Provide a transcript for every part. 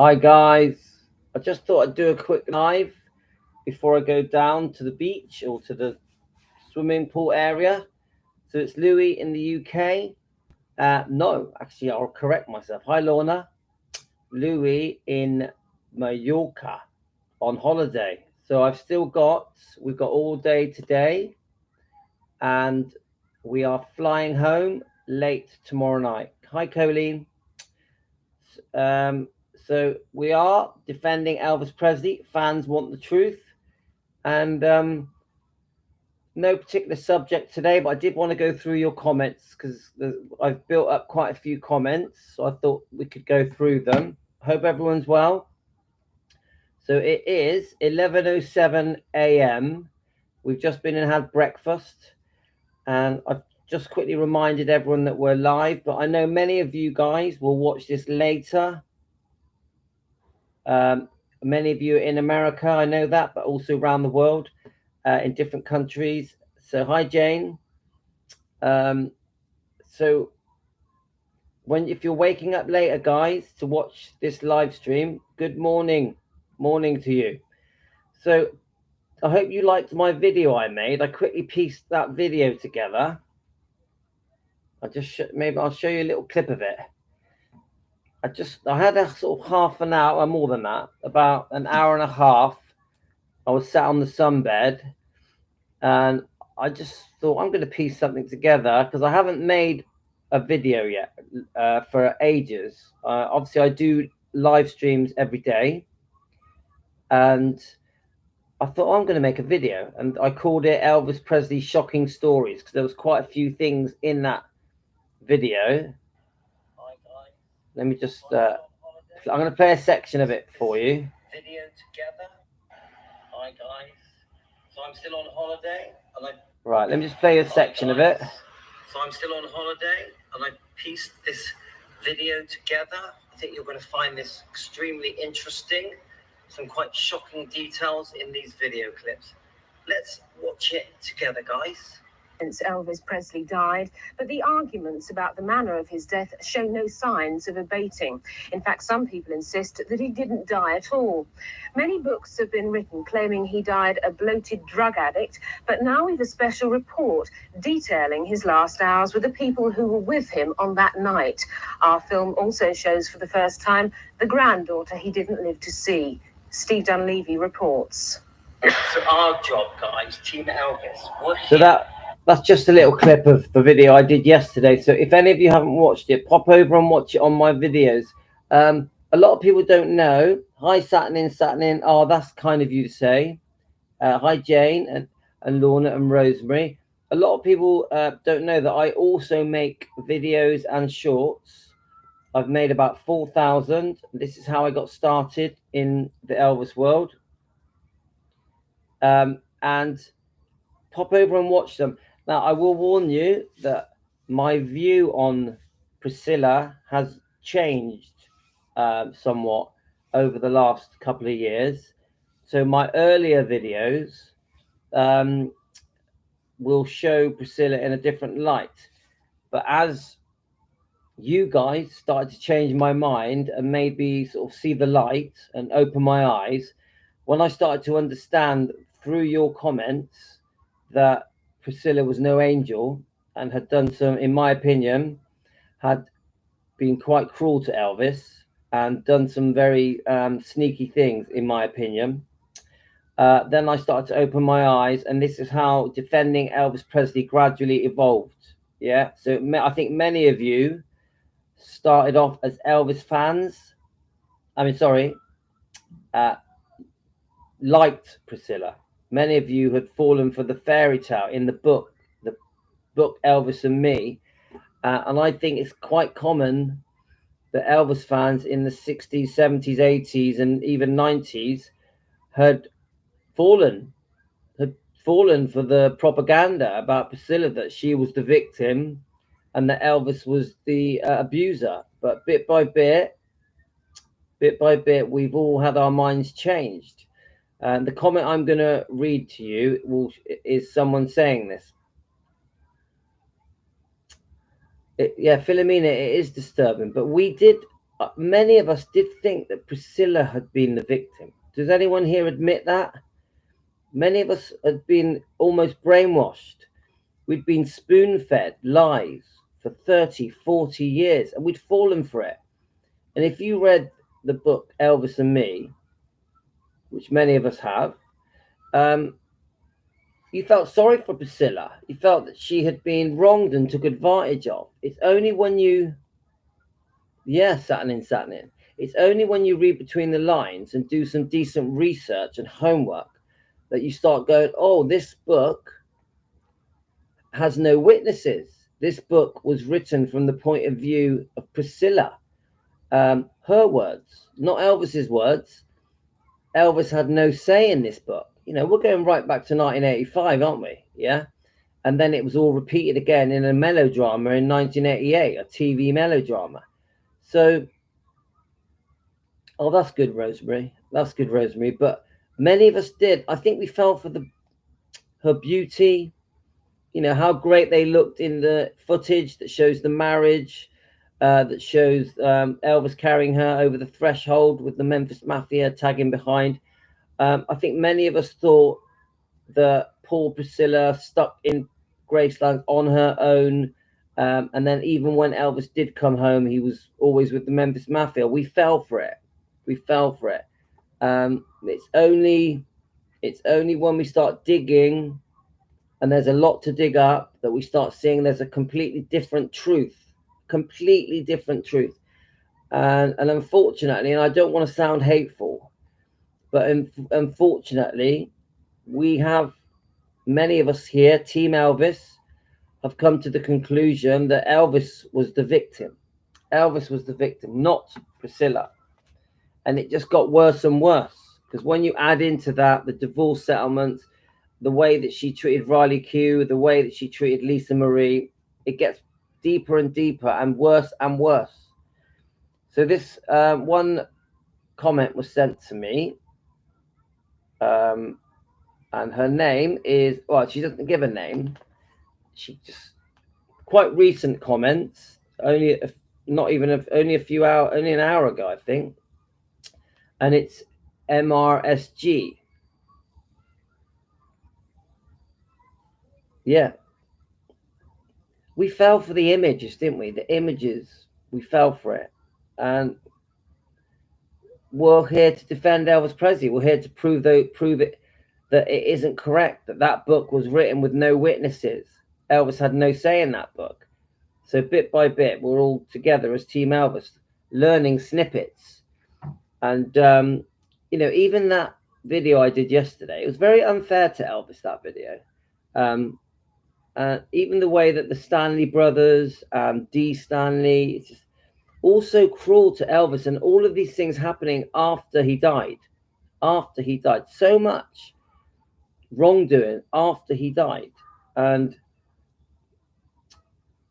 Hi guys, I just thought I'd do a quick live before I go down to the beach or to the swimming pool area. So it's Louis in the UK. No, actually, I'll correct myself. Hi Lorna, Louis in Mallorca on holiday. So we've got all day today, and we are flying home late tomorrow night. Hi Colleen. Um, so we are defending Elvis Presley. Fans want the truth, and no particular subject today, but I did want to go through your comments because I've built up quite a few comments, so I thought we could go through them. Hope everyone's well. So it is 11:07 a.m. We've just been and had breakfast, and I've just quickly reminded everyone that we're live, but I know many of you guys will watch this later. Many of you in America, I know that, but also around the world, in different countries. So hi, Jane. So if you're waking up later, guys, to watch this live stream, good morning to you. So I hope you liked my video I made. I quickly pieced that video together. Maybe I'll show you a little clip of it. I had a sort of half an hour, more than that, about an hour and a half. I was sat on the sunbed, and I just thought I'm going to piece something together because I haven't made a video yet for ages. Obviously, I do live streams every day, and I thought I'm going to make a video, and I called it Elvis Presley Shocking Stories because there was quite a few things in that video. Let me just, I'm going to play a section of it for you. Video together. Hi guys. So I'm still on holiday, right, let me just play a section of it. So I'm still on holiday, and I pieced this video together. I think you're going to find this extremely interesting. Some quite shocking details in these video clips. Let's watch it together, guys. Since Elvis Presley died, but the arguments about the manner of his death show no signs of abating. In fact, some people insist that he didn't die at all. Many books have been written claiming he died a bloated drug addict, but now we've a special report detailing his last hours with the people who were with him on that night. Our film also shows for the first time the granddaughter he didn't live to see. Steve Dunleavy reports. So our job, guys, Team Elvis. So that's just a little clip of the video I did yesterday. So if any of you haven't watched it, pop over and watch it on my videos. A lot of people don't know. Hi, Satin. Oh, that's kind of you to say. Hi, Jane and Lorna and Rosemary. A lot of people don't know that I also make videos and shorts. I've made about 4,000. This is how I got started in the Elvis world. And pop over and watch them. Now, I will warn you that my view on Priscilla has changed somewhat over the last couple of years. So my earlier videos will show Priscilla in a different light. But as you guys started to change my mind and maybe sort of see the light and open my eyes, when I started to understand through your comments that Priscilla was no angel and had done some, in my opinion, had been quite cruel to Elvis and done some very sneaky things, in my opinion, then I started to open my eyes, and this is how defending Elvis Presley gradually evolved. Yeah, so I think many of you started off as Elvis fans. Liked Priscilla. Many of you had fallen for the fairy tale in the book Elvis and Me. And I think it's quite common that Elvis fans in the 60s, 70s, 80s, and even 90s had fallen for the propaganda about Priscilla, that she was the victim and that Elvis was the abuser. But bit by bit, we've all had our minds changed. And the comment I'm going to read to you is someone saying this. Yeah, Philomena, it is disturbing, but we did many of us did think that Priscilla had been the victim. Does anyone here admit that? Many of us had been almost brainwashed. We'd been spoon-fed lies for 30, 40 years, and we'd fallen for it. And if you read the book Elvis and Me, which many of us have, you felt sorry for Priscilla. You felt that she had been wronged and took advantage of. It's only when you, Saturnin. It's only when you read between the lines and do some decent research and homework that you start going, oh, this book has no witnesses. This book was written from the point of view of Priscilla. Her words, not Elvis's words. Elvis had no say in this book. You know, we're going right back to 1985, aren't we? Yeah. And then it was all repeated again in a melodrama in 1988, a TV melodrama. So, oh, that's good, Rosemary. That's good, Rosemary. But many of us did. I think we fell for her beauty, you know, how great they looked in the footage that shows the marriage, that shows Elvis carrying her over the threshold with the Memphis Mafia tagging behind. I think many of us thought that poor Priscilla stuck in Graceland on her own. And then even when Elvis did come home, he was always with the Memphis Mafia. We fell for it. We fell for it. It's only when we start digging, and there's a lot to dig up, that we start seeing there's a completely different truth. And unfortunately, and I don't want to sound hateful, but unfortunately, we have, many of us here, Team Elvis, have come to the conclusion that Elvis was the victim. Elvis was the victim, not Priscilla. And it just got worse and worse, because when you add into that the divorce settlements, the way that she treated Riley Q, the way that she treated Lisa Marie, it gets deeper and deeper and worse and worse. So this one comment was sent to me, and her name is, well, she doesn't give a name. She just, quite recent comments, only only an hour ago, I think. And it's MRSG. Yeah. We fell for the images, didn't we? The images, we fell for it. And we're here to defend Elvis Presley. We're here to prove it that it isn't correct, that book was written with no witnesses. Elvis had no say in that book. So bit by bit, we're all together as Team Elvis, learning snippets. And, you know, even that video I did yesterday, it was very unfair to Elvis, that video. Even the way that the Stanley brothers, Dee Stanley, it's just also cruel to Elvis, and all of these things happening after he died. So much wrongdoing after he died. And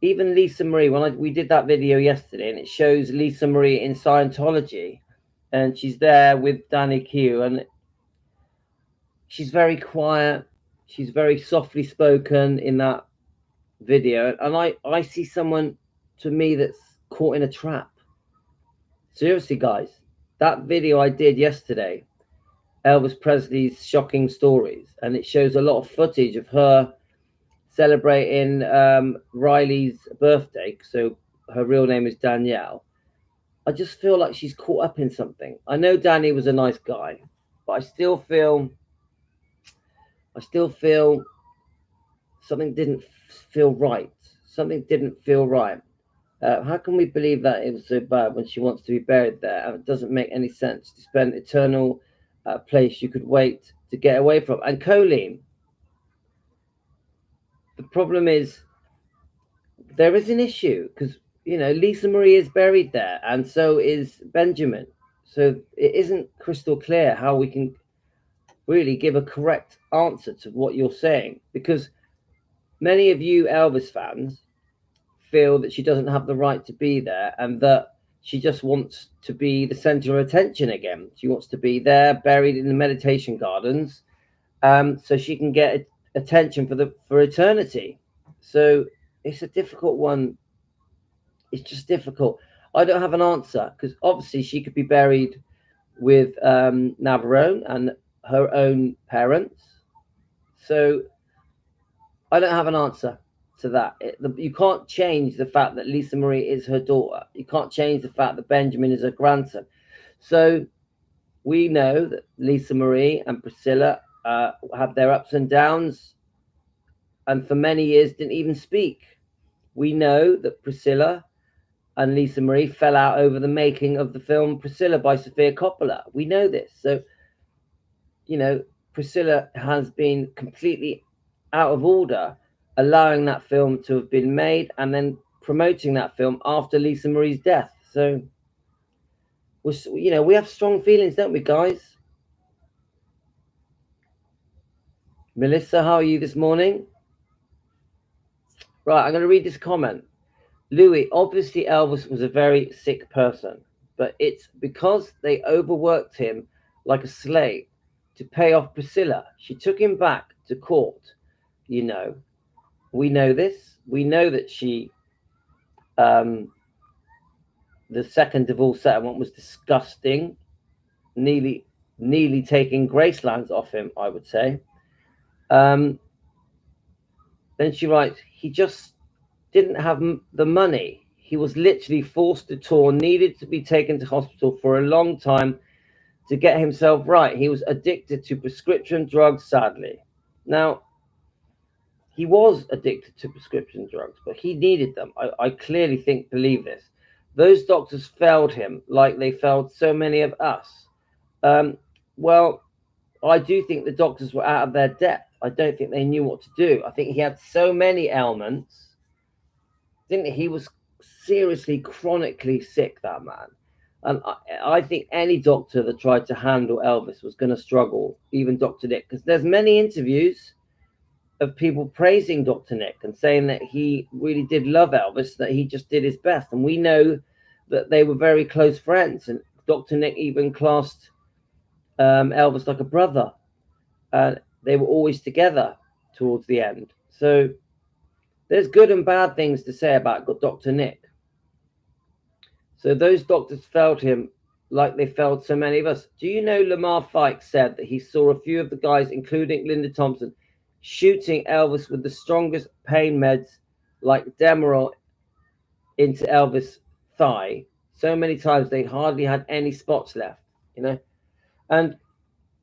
even Lisa Marie, we did that video yesterday, and it shows Lisa Marie in Scientology, and she's there with Danny Q, and she's very quiet, she's very softly spoken in that video, and I see someone, to me, that's caught in a trap. Seriously, guys, that video I did yesterday, Elvis Presley's shocking stories, and it shows a lot of footage of her celebrating Riley's birthday. So her real name is Danielle. I just feel like she's caught up in something. I know Danny was a nice guy, but I still feel something didn't feel right. Something didn't feel right. How can we believe that it was so bad when she wants to be buried there? It doesn't make any sense to spend eternal place you could wait to get away from. And Colleen, the problem is there is an issue, because, you know, Lisa Marie is buried there, and so is Benjamin. So it isn't crystal clear how we can really give a correct answer to what you're saying, because many of you Elvis fans feel that she doesn't have the right to be there, and that she just wants to be the center of attention again. She wants to be there, buried in the meditation gardens, so she can get attention for eternity. So it's a difficult one. It's just difficult. I don't have an answer because obviously she could be buried with Navarone and her own parents. So I don't have an answer to that. You can't change the fact that Lisa Marie is her daughter. You can't change the fact that Benjamin is her grandson. So we know that Lisa Marie and Priscilla had their ups and downs, and for many years didn't even speak. We know that Priscilla and Lisa Marie fell out over the making of the film Priscilla by Sofia Coppola. We know this. So, Priscilla has been completely out of order, allowing that film to have been made and then promoting that film after Lisa Marie's death. So, we have strong feelings, don't we, guys? Melissa, how are you this morning? Right, I'm going to read this comment. Louis, obviously Elvis was a very sick person, but it's because they overworked him like a slave to pay off Priscilla. She took him back to court. We know this. We know that the second divorce settlement was disgusting, nearly taking Graceland's off him, I would say. Then she writes, he just didn't have the money. He was literally forced to tour, needed to be taken to hospital for a long time to get himself right. He was addicted to prescription drugs, sadly. Now, he was addicted to prescription drugs, but he needed them. I clearly believe this. Those doctors failed him like they failed so many of us. Well, I do think the doctors were out of their depth. I don't think they knew what to do. I think he had so many ailments. He was seriously, chronically sick, that man. And I think any doctor that tried to handle Elvis was going to struggle, even Dr. Nick, because there's many interviews of people praising Dr. Nick and saying that he really did love Elvis, that he just did his best. And we know that they were very close friends. And Dr. Nick even classed Elvis like a brother. They were always together towards the end. So there's good and bad things to say about Dr. Nick. So those doctors failed him like they failed so many of us. Do you know Lamar Fike said that he saw a few of the guys, including Linda Thompson, shooting Elvis with the strongest pain meds like Demerol into Elvis' thigh so many times they hardly had any spots left, And,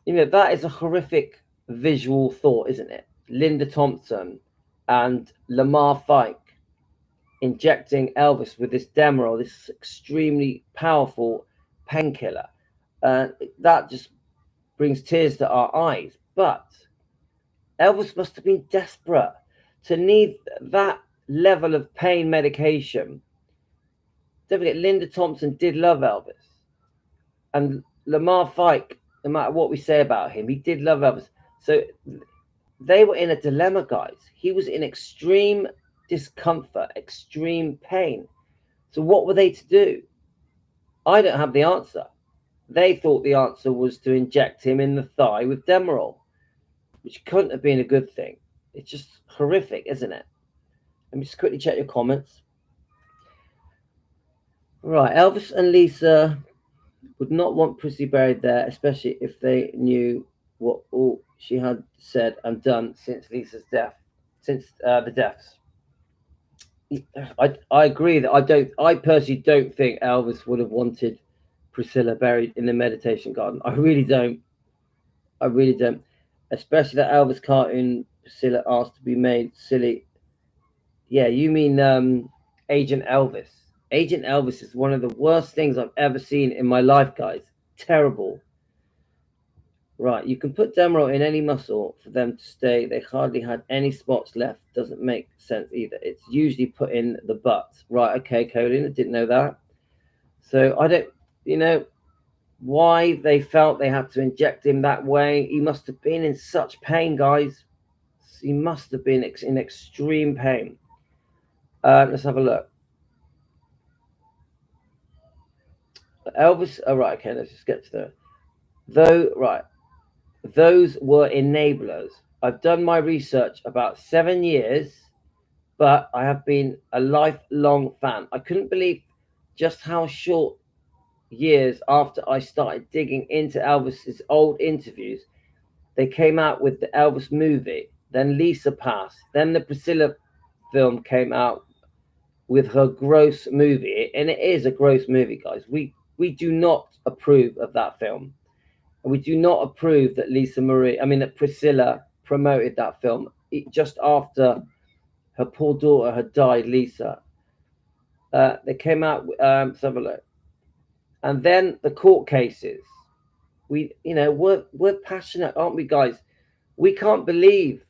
that is a horrific visual thought, isn't it? Linda Thompson and Lamar Fike injecting Elvis with this Demerol, this extremely powerful painkiller. That just brings tears to our eyes. But Elvis must have been desperate to need that level of pain medication. Don't forget, Linda Thompson did love Elvis. And Lamar Fike, no matter what we say about him, he did love Elvis. So they were in a dilemma, guys. He was in extreme discomfort, extreme pain. So what were they to do? I don't have the answer. They thought the answer was to inject him in the thigh with Demerol, which couldn't have been a good thing. It's just horrific, isn't it? Let me just quickly check your comments. Right, Elvis and Lisa would not want Prissy buried there, especially if they knew what all she had said and done since Lisa's death, since the deaths. I agree that I personally don't think Elvis would have wanted Priscilla buried in the meditation garden. I really don't. Especially that Elvis cartoon Priscilla asked to be made silly. Yeah, you mean Agent Elvis. Agent Elvis is one of the worst things I've ever seen in my life, guys. Terrible. Right, you can put Demerol in any muscle for them to stay. They hardly had any spots left. Doesn't make sense either. It's usually put in the butt. Right, okay, Colin, I didn't know that. So I don't, why they felt they had to inject him that way. He must have been in such pain, guys. He must have been in extreme pain. Let's have a look. Elvis, right, okay, let's just get to those were enablers. I've done my research about 7 years, but I have been a lifelong fan. I couldn't believe just how short years after I started digging into Elvis's old interviews, they came out with the Elvis movie. Then Lisa passed. Then the Priscilla film came out with her gross movie, and it is a gross movie, guys. We do not approve of that film, and we do not approve that that Priscilla promoted that film just after her poor daughter had died, Lisa. They came out. Let's have a look. And then the court cases. We're passionate, aren't we, guys? We can't believe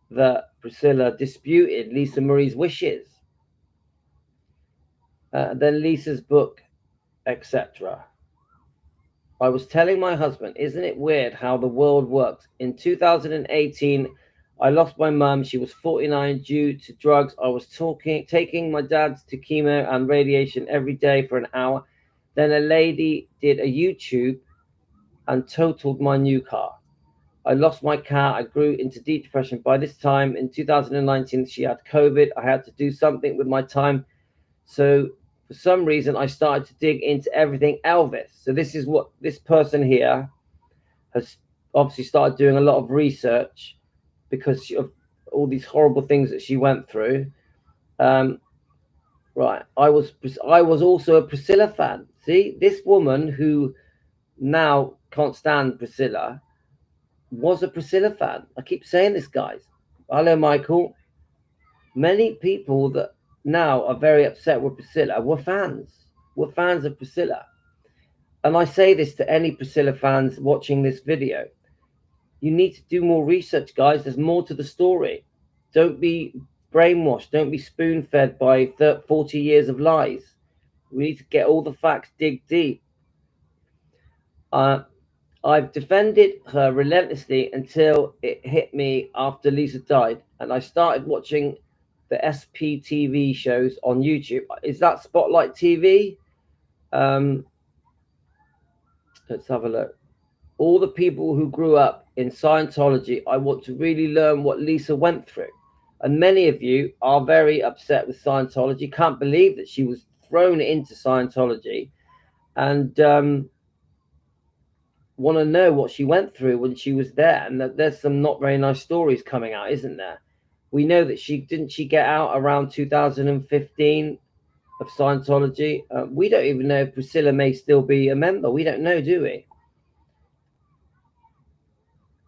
that Priscilla disputed Lisa Marie's wishes. Then Lisa's book, etc. I was telling my husband, isn't it weird how the world works? In 2018, I lost my mum. She was 49 due to drugs. I was taking my dad to chemo and radiation every day for an hour. Then a lady did a YouTube and totaled my new car. I lost my car. I grew into deep depression. By this time in 2019, she had COVID. I had to do something with my time. So for some reason, I started to dig into everything Elvis. So this is what this person here has obviously started doing a lot of research because of all these horrible things that she went through. Right, I was also a Priscilla fan. See, this woman who now can't stand Priscilla was a Priscilla fan. I keep saying this, guys. Hello, Michael. Many people that now are very upset with Priscilla were fans. Were fans of Priscilla. And I say this to any Priscilla fans watching this video. You need to do more research, guys. There's more to the story. Don't be brainwashed. Don't be spoon-fed by 40 years of lies. We need to get all the facts, dig deep. I've defended her relentlessly until it hit me after Lisa died, and I started watching the SPTV shows on YouTube. Is that Spotlight TV? Let's have a look. All the people who grew up in Scientology, I want to really learn what Lisa went through. And many of you are very upset with Scientology, can't believe that she was thrown into Scientology, and want to know what she went through when she was there. And that there's some not very nice stories coming out, isn't there? We know that she get out around 2015 of Scientology. We don't even know if Priscilla may still be a member. We don't know, do we?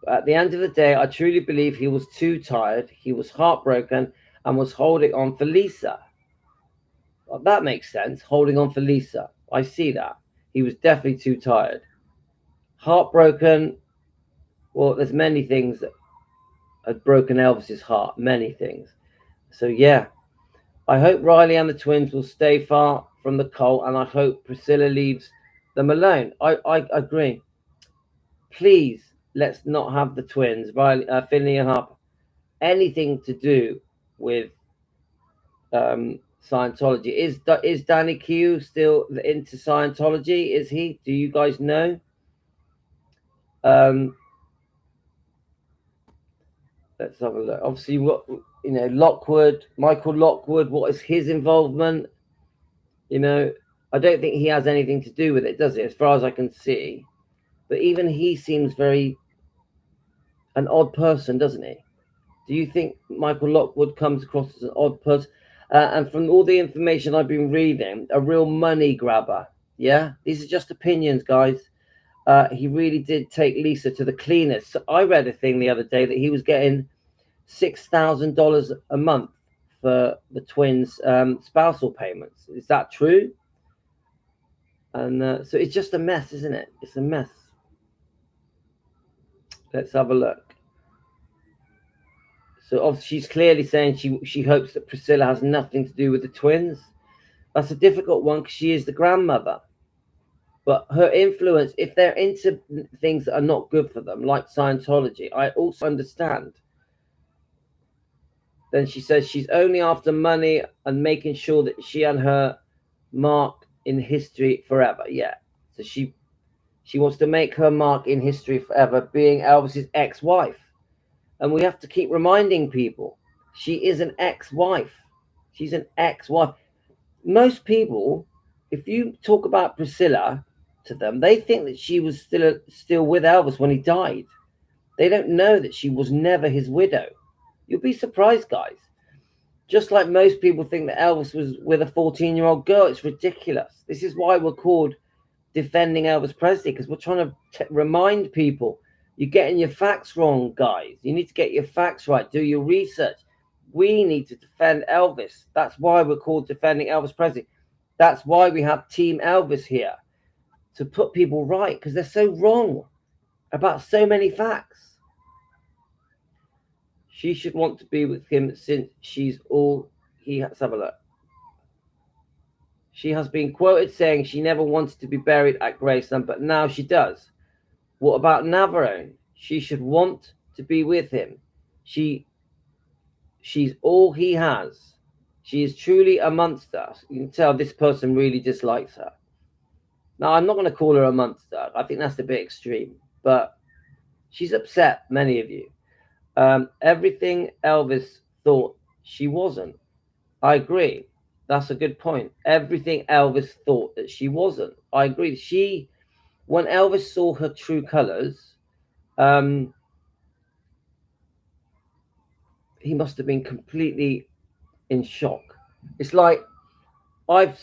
At the end of the day, I truly believe he was too tired. He was heartbroken and was holding on for Lisa. Well, that makes sense. Holding on for Lisa. I see that. He was definitely too tired. Heartbroken. Well, there's many things that had broken Elvis's heart. Many things. So, yeah. I hope Riley and the twins will stay far from the cult, and I hope Priscilla leaves them alone. I agree. Please, let's not have the twins, Riley, Finley and Harper, anything to do with Scientology. Is Danny Q still into Scientology? Is he? Do you guys know? Let's have a look. Obviously, Michael Lockwood. What is his involvement? I don't think he has anything to do with it, does he? As far as I can see. But even he seems very an odd person, doesn't he? Do you think Michael Lockwood comes across as an odd person? And from all the information I've been reading, a real money grabber. Yeah, these are just opinions, guys. He really did take Lisa to the cleaners. So I read a thing the other day that he was getting $6,000 a month for the twins' spousal payments. Is that true? And so it's just a mess, isn't it? It's a mess. Let's have a look. So obviously she's clearly saying she hopes that Priscilla has nothing to do with the twins. That's a difficult one because she is the grandmother. But her influence, if they're into things that are not good for them, like Scientology, I also understand. Then she says she's only after money and making sure that she and her mark in history forever. Yeah. So she wants to make her mark in history forever, being Elvis's ex-wife. And we have to keep reminding people, she is an ex-wife. She's an ex-wife. Most people if you talk about Priscilla to them, they think that she was still with Elvis when he died. They don't know that she was never his widow. You'll be surprised, guys. Just like most people think that Elvis was with a 14-year-old girl, it's ridiculous. This is why we're called Defending Elvis Presley, because we're trying to remind people you're getting your facts wrong, guys. You need to get your facts right. Do your research. We need to defend Elvis. That's why we're called Defending Elvis Presley. That's why we have Team Elvis here, to put people right, because they're so wrong about so many facts. She should want to be with him since she's all he has. Have a look. She has been quoted saying she never wanted to be buried at Graceland, but now she does. What about Navarone? She should want to be with him. She's all he has. She is truly a monster. You can tell this person really dislikes her. Now, I'm not going to call her a monster. I think that's a bit extreme. But she's upset, many of you. Everything Elvis thought she wasn't. I agree. That's a good point. Everything Elvis thought that she wasn't. I agree. When Elvis saw her true colors, he must have been completely in shock. It's like I've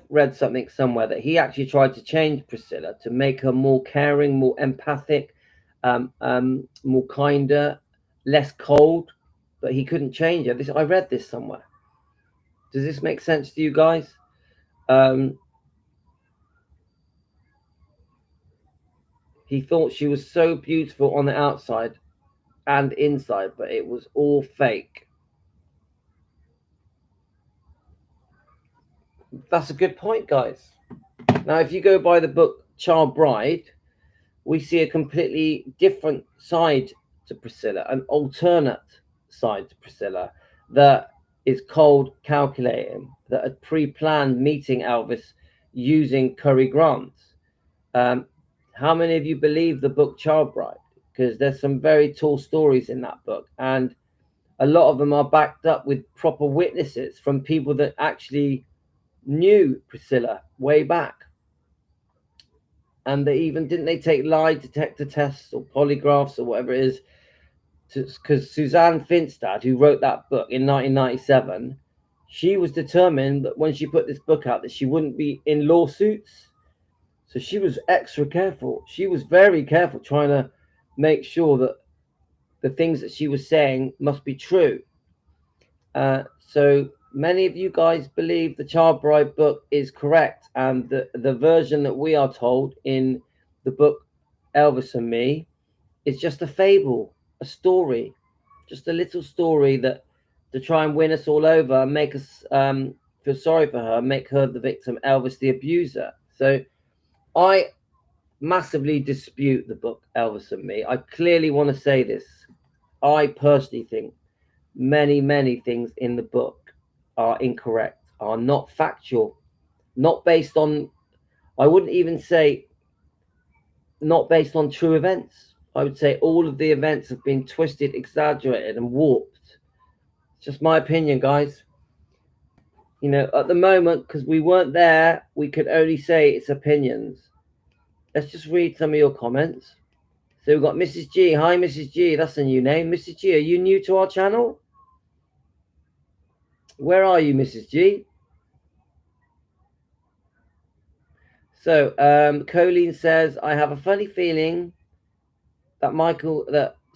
read something somewhere that he actually tried to change Priscilla to make her more caring, more empathic, more kinder, less cold, but he couldn't change her. I read this somewhere. Does this make sense to you guys? He thought she was so beautiful on the outside and inside, but it was all fake. That's a good point, guys. Now, if you go by the book Child Bride, we see a completely different side to Priscilla, an alternate side to Priscilla that is cold, calculating, that had pre-planned meeting Elvis using Cary Grant. How many of you believe the book Child Bride? Because there's some very tall stories in that book, and a lot of them are backed up with proper witnesses from people that actually knew Priscilla way back. And they take lie detector tests or polygraphs or whatever it is, because Suzanne Finstad, who wrote that book in 1997, she was determined that when she put this book out that she wouldn't be in lawsuits. So she was extra careful. She was very careful, trying to make sure that the things that she was saying must be true. So many of you guys believe the Child Bride book is correct, and the version that we are told in the book Elvis and Me is just a fable, a story, just a little story that to try and win us all over and make us feel sorry for her, make her the victim, Elvis the abuser. So I massively dispute the book Elvis and Me. I clearly want to say this. I personally think many things in the book are incorrect, are not factual, not based on, I wouldn't even say not based on true events. I would say all of the events have been twisted, exaggerated, and warped. It's just my opinion, guys. You know, at the moment, because we weren't there, we could only say it's opinions. Let's just read some of your comments. So we've got Mrs. G. Hi, Mrs. G. That's a new name. Mrs. G, are you new to our channel? Where are you, Mrs. G? So Colleen says, I have a funny feeling that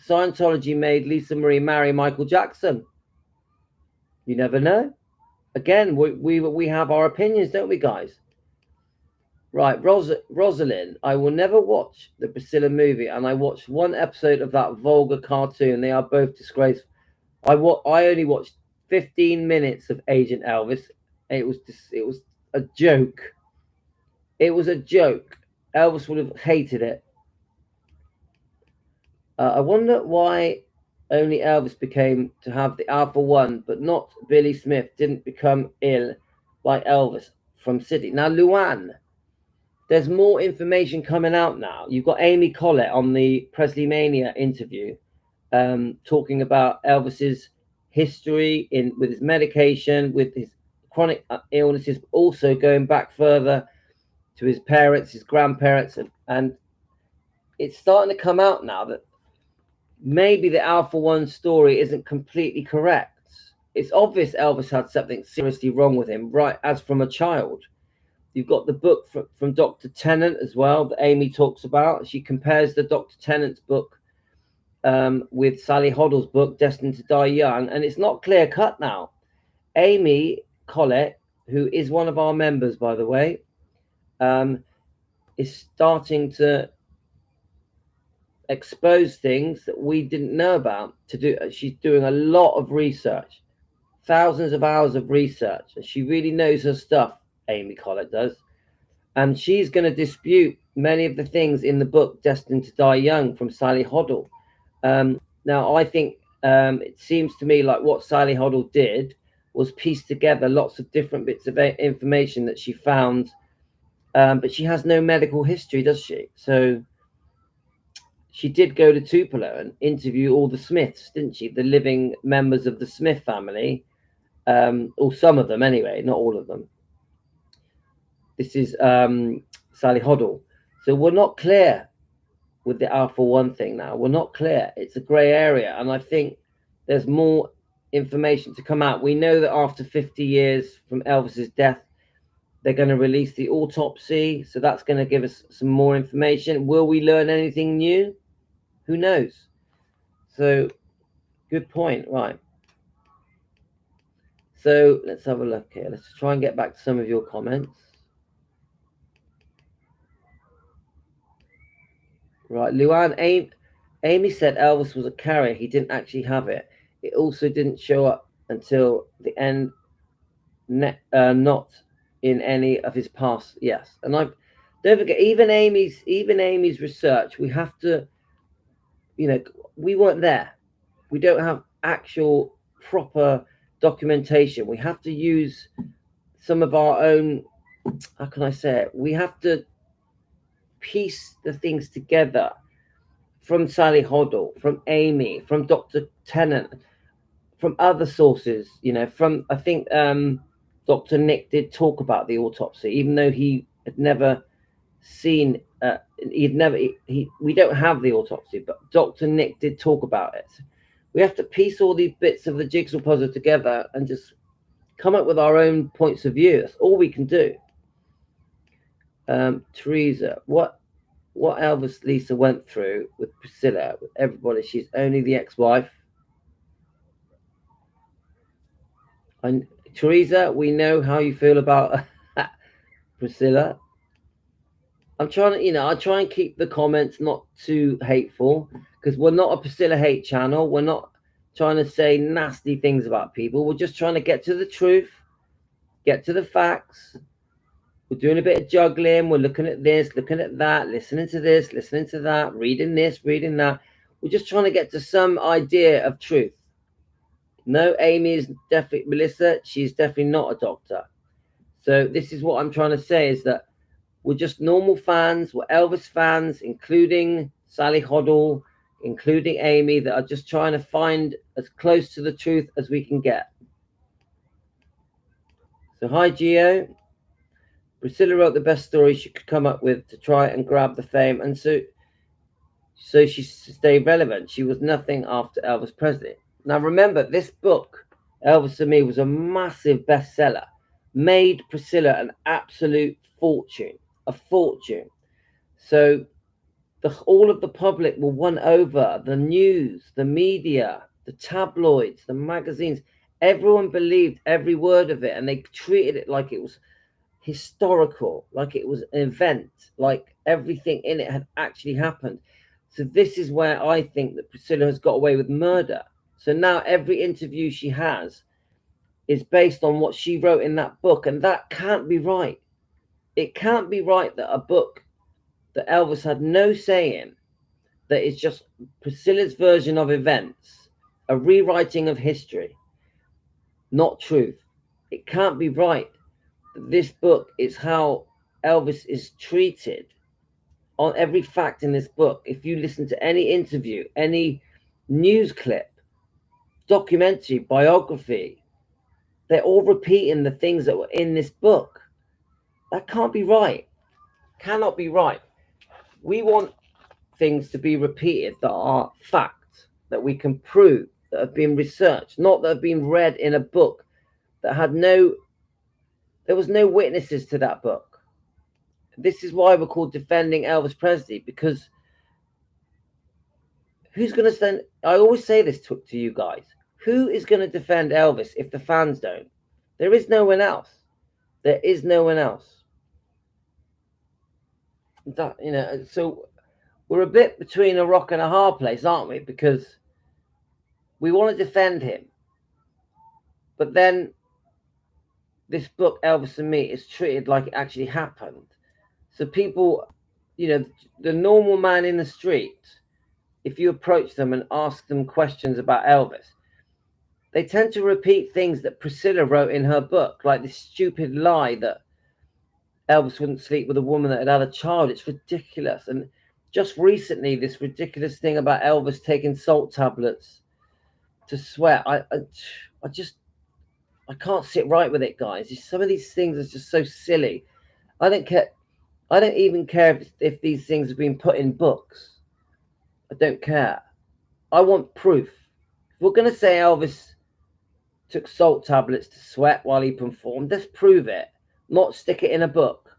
Scientology made Lisa Marie marry Michael Jackson. You never know. Again, we have our opinions, don't we, guys? Right, Rosalind, I will never watch the Priscilla movie, and I watched one episode of that vulgar cartoon. They are both disgraceful. I only watched 15 minutes of Agent Elvis. It was a joke. It was a joke. Elvis would have hated it. I wonder why only Elvis became to have the Alpha One, but not Billy Smith didn't become ill like Elvis from City. Now, Luann, there's more information coming out now. You've got Amy Collett on the Presley Mania interview, talking about Elvis's history with his medication, with his chronic illnesses, also going back further to his parents, his grandparents, and it's starting to come out now that maybe the Alpha One story isn't completely correct. It's obvious Elvis had something seriously wrong with him, right, as from a child. You've got the book from Dr. Tennant as well that Amy talks about. She compares the Dr. Tennant's book with Sally Hoddle's book, Destined to Die Young, and it's not clear cut now. Amy Collett, who is one of our members, by the way, is starting to expose things that we didn't know about. She's doing a lot of research, thousands of hours of research, and she really knows her stuff. Amy Collett does, and she's going to dispute many of the things in the book Destined to Die Young from Sally Hoddle. Now, I think it seems to me like what Sally Hoddle did was piece together lots of different bits of information that she found, but she has no medical history, does she? So she did go to Tupelo and interview all the Smiths, didn't she? The living members of the Smith family, or some of them anyway, not all of them. This is Sally Hoddle. So we're not clear with the Alpha One thing now. We're not clear. It's a grey area, and I think there's more information to come out. We know that after 50 years from Elvis's death, they're going to release the autopsy, so that's going to give us some more information. Will we learn anything new? Who knows? So, good point. Right. So let's have a look here. Let's try and get back to some of your comments. Right, Luann, Amy said Elvis was a carrier. He didn't actually have it. It also didn't show up until the end, not in any of his past. Yes, and don't forget, even Amy's research. We have to, we weren't there. We don't have actual proper documentation. We have to use some of our own. How can I say it? We have to piece the things together from Sally Hoddle, from Amy, from Dr. Tennant, from other sources, from, I think Dr. Nick did talk about the autopsy, even though he had never seen, we don't have the autopsy, but Dr. Nick did talk about it. We have to piece all these bits of the jigsaw puzzle together and just come up with our own points of view. That's all we can do. Teresa, what Elvis Lisa went through with Priscilla, with everybody, she's only the ex-wife. And Teresa, we know how you feel about Priscilla. I'm trying to, I try and keep the comments not too hateful, because we're not a Priscilla hate channel. We're not trying to say nasty things about people. We're just trying to get to the truth, get to the facts. We're doing a bit of juggling. We're looking at this, looking at that, listening to this, listening to that, reading this, reading that. We're just trying to get to some idea of truth. No, Amy is definitely, Melissa, she's definitely not a doctor. So this is what I'm trying to say, is that we're just normal fans. We're Elvis fans, including Sally Hoddle, including Amy, that are just trying to find as close to the truth as we can get. So hi, Gio. Priscilla wrote the best story she could come up with to try and grab the fame, and so she stayed relevant. She was nothing after Elvis Presley. Now remember, this book, Elvis and Me, was a massive bestseller, made Priscilla an absolute fortune, a fortune. So all of the public were won over. The news, the media, the tabloids, the magazines, everyone believed every word of it, and they treated it like it was historical, like it was an event, like everything in it had actually happened. So this is where I think that Priscilla has got away with murder. So now every interview she has is based on what she wrote in that book, and that can't be right. It can't be right that a book that Elvis had no say in, that is just Priscilla's version of events, a rewriting of history, not truth. It can't be right. This book is how Elvis is treated on every fact in this book. If you listen to any interview, any news clip, documentary, biography, they're all repeating the things that were in this book. That can't be right. Cannot be right. We want things to be repeated that are fact, that we can prove, that have been researched, not that have been read in a book that had there was no witnesses to that book. This is why we're called Defending Elvis Presley, because who's going to stand? I always say this to you guys. Who is going to defend Elvis if the fans don't? There is no one else. There is no one else. So we're a bit between a rock and a hard place, aren't we? Because we want to defend him. But then this book, Elvis and Me, is treated like it actually happened. So people, the normal man in the street, if you approach them and ask them questions about Elvis, they tend to repeat things that Priscilla wrote in her book, like this stupid lie that Elvis wouldn't sleep with a woman that had a child. It's ridiculous. And just recently, this ridiculous thing about Elvis taking salt tablets to sweat. I can't sit right with it, guys. Some of these things are just so silly. I don't care. I don't even care if these things have been put in books. I don't care. I want proof. If we're going to say Elvis took salt tablets to sweat while he performed, let's prove it, not stick it in a book.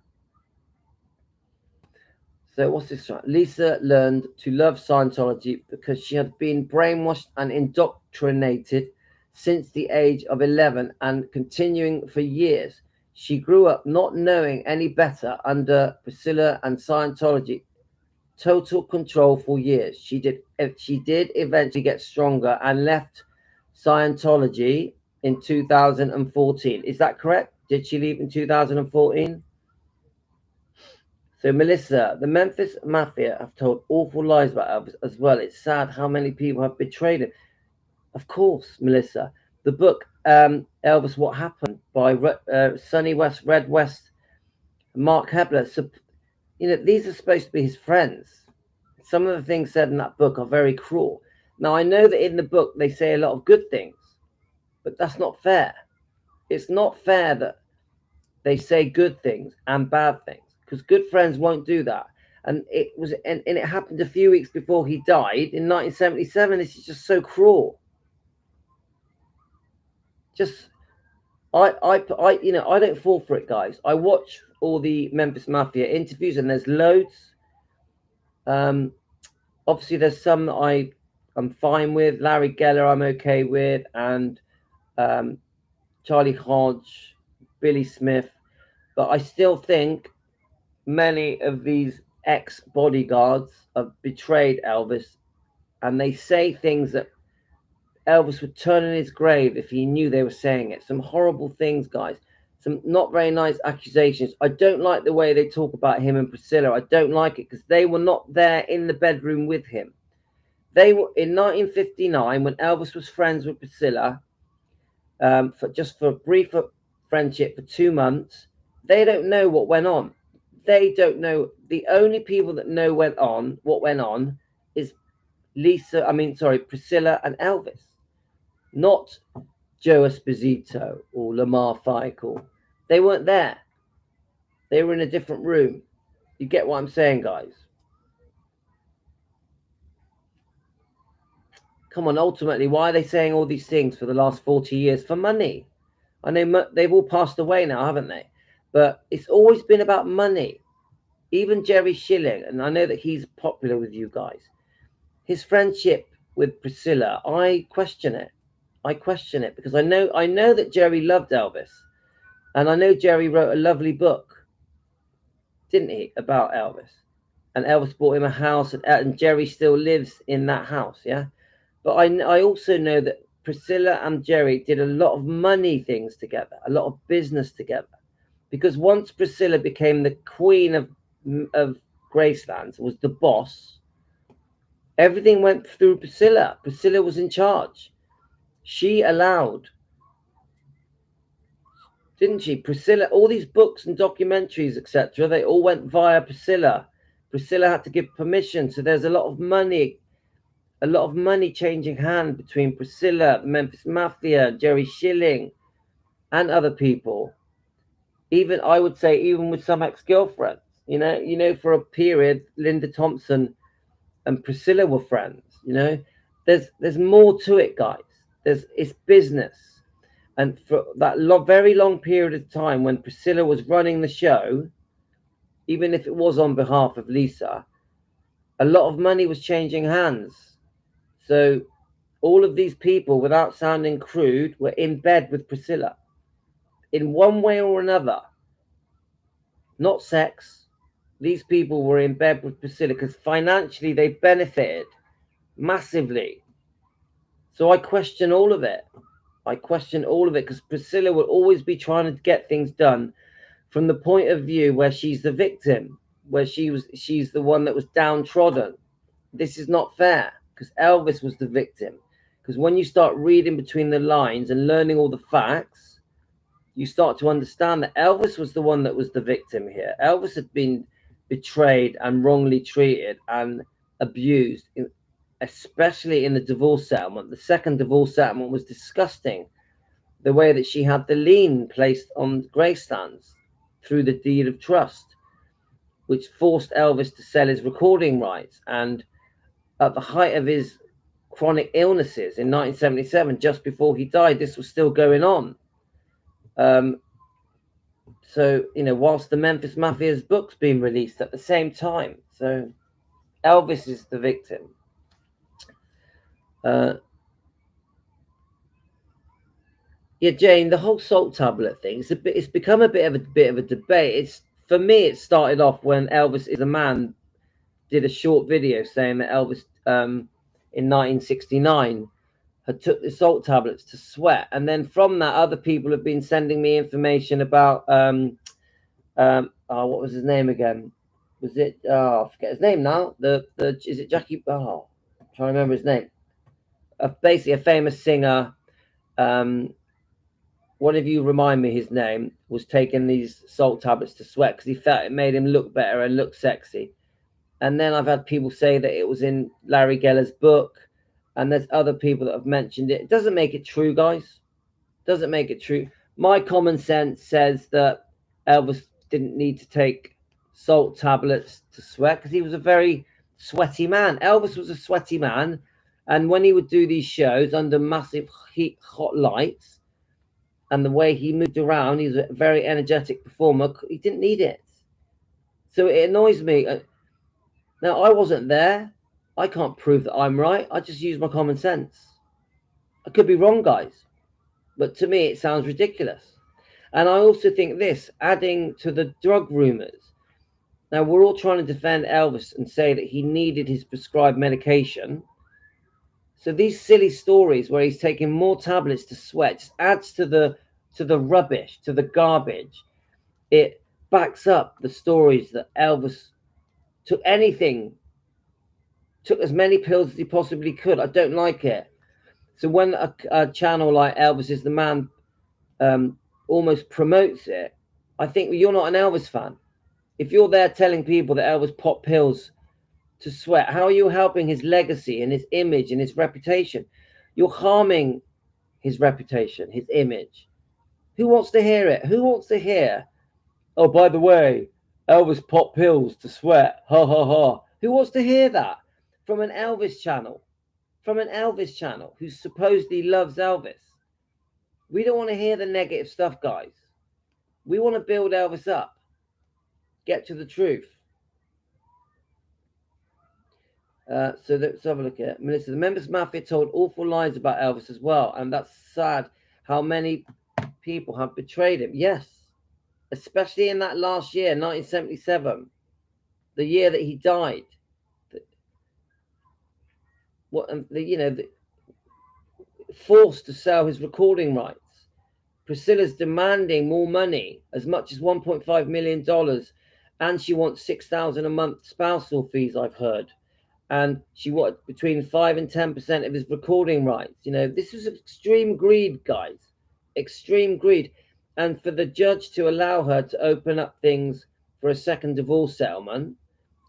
So what's this? Lisa learned to love Scientology because she had been brainwashed and indoctrinated since the age of 11 and continuing for years. She grew up not knowing any better under Priscilla and Scientology. Total control for years. She did eventually get stronger and left Scientology in 2014. Is that correct? Did she leave in 2014? So Melissa, the Memphis Mafia have told awful lies about Elvis as well. It's sad how many people have betrayed him. Of course, Melissa. The book Elvis, What Happened by Sonny West, Red West, Mark Hebler. So, these are supposed to be his friends. Some of the things said in that book are very cruel. Now, I know that in the book they say a lot of good things, but that's not fair. It's not fair that they say good things and bad things, because good friends won't do that. And it happened a few weeks before he died in 1977. This is just so cruel. I don't fall for it, guys. I watch all the Memphis Mafia interviews, and there's loads. Obviously, there's some that I'm fine with. Larry Geller, I'm okay with, and Charlie Hodge, Billy Smith. But I still think many of these ex-bodyguards have betrayed Elvis, and they say things that Elvis would turn in his grave if he knew they were saying it. Some horrible things, guys. Some not very nice accusations. I don't like the way they talk about him and Priscilla. I don't like it because they were not there in the bedroom with him. They were in 1959 when Elvis was friends with Priscilla for a brief friendship for 2 months. They don't know what went on. They don't know. The only people that know what went on is Priscilla and Elvis, not Joe Esposito or Lamar Fickle. They weren't there. They were in a different room. You get what I'm saying, guys? Come on, ultimately, why are they saying all these things for the last 40 years? For money. I know they've all passed away now, haven't they? But it's always been about money. Even Jerry Schilling, and I know that he's popular with you guys. His friendship with Priscilla, I question it. I question it because I know that Jerry loved Elvis, and I know Jerry wrote a lovely book, didn't he, about Elvis? And Elvis bought him a house, and Jerry still lives in that house, yeah. But I also know that Priscilla and Jerry did a lot of money things together, a lot of business together, because once Priscilla became the queen of Graceland, was the boss, everything went through Priscilla. Priscilla was in charge. She allowed, didn't she? Priscilla, all these books and documentaries, etc., they all went via Priscilla. Priscilla had to give permission. So there's a lot of money changing hand between Priscilla, the Memphis Mafia, Jerry Schilling, and other people. Even I would say, even with some ex-girlfriends. For a period, Linda Thompson and Priscilla were friends. There's more to it, guys. It's business, and for that very long period of time when Priscilla was running the show, even if it was on behalf of Lisa, a lot of money was changing hands. So all of these people, without sounding crude, were in bed with Priscilla in one way or another. Not sex. These people were in bed with Priscilla because financially they benefited massively. So I question all of it. Because Priscilla will always be trying to get things done from the point of view where she's the victim, where she's the one that was downtrodden. This is not fair because Elvis was the victim. Because when you start reading between the lines and learning all the facts, you start to understand that Elvis was the one that was the victim here. Elvis had been betrayed and wrongly treated and abused, especially in the divorce settlement. The second divorce settlement was disgusting. The way that she had the lien placed on Greystands through the deed of trust, which forced Elvis to sell his recording rights. And at the height of his chronic illnesses in 1977, just before he died, this was still going on. So, whilst the Memphis Mafia's book's being released at the same time. So Elvis is the victim. Yeah, Jane, the whole salt tablet thing, it's become a bit of a debate. For me, it started off when Elvis is a Man did a short video saying that Elvis in 1969 had took the salt tablets to sweat, and then from that, other people have been sending me information about what was his name again? Was it I forget his name now? Is it Jackie? I'm trying to remember his name. Basically, a famous singer. One of you remind me his name, was taking these salt tablets to sweat because he felt it made him look better and look sexy. And then I've had people say that it was in Larry Geller's book, and there's other people that have mentioned it. It doesn't make it true, guys. Doesn't make it true. My common sense says that Elvis didn't need to take salt tablets to sweat because he was a very sweaty man. Elvis was a sweaty man, and when he would do these shows under massive heat, hot lights, and the way he moved around, he's a very energetic performer. He didn't need it. So it annoys me. Now, I wasn't there. I can't prove that I'm right. I just use my common sense. I could be wrong, guys. But to me, it sounds ridiculous. And I also think this, adding to the drug rumors. Now, we're all trying to defend Elvis and say that he needed his prescribed medication. So these silly stories where he's taking more tablets to sweat just adds to the rubbish, to the garbage. It backs up the stories that Elvis took as many pills as he possibly could. I don't like it. So when a channel like Elvis is the Man almost promotes it, I think you're not an Elvis fan. If you're there telling people that Elvis popped pills to sweat, how are you helping his legacy and his image and his reputation? You're harming his reputation, his image. Who wants to hear it? Who wants to hear, oh, by the way, Elvis popped pills to sweat, ha ha ha? Who wants to hear that from an Elvis channel? From an Elvis channel who supposedly loves Elvis. We don't want to hear the negative stuff, guys. We want to build Elvis up. Get to the truth. So let's have a look at it. Melissa, the Memphis Mafia told awful lies about Elvis as well, and that's sad how many people have betrayed him. Yes, especially in that last year, 1977, the year that he died. Forced to sell his recording rights. Priscilla's demanding more money, as much as $1.5 million, and she wants $6,000 a month spousal fees, I've heard. And she wanted between 5 and 10% of his recording rights. This was extreme greed, guys. Extreme greed. And for the judge to allow her to open up things for a second divorce settlement,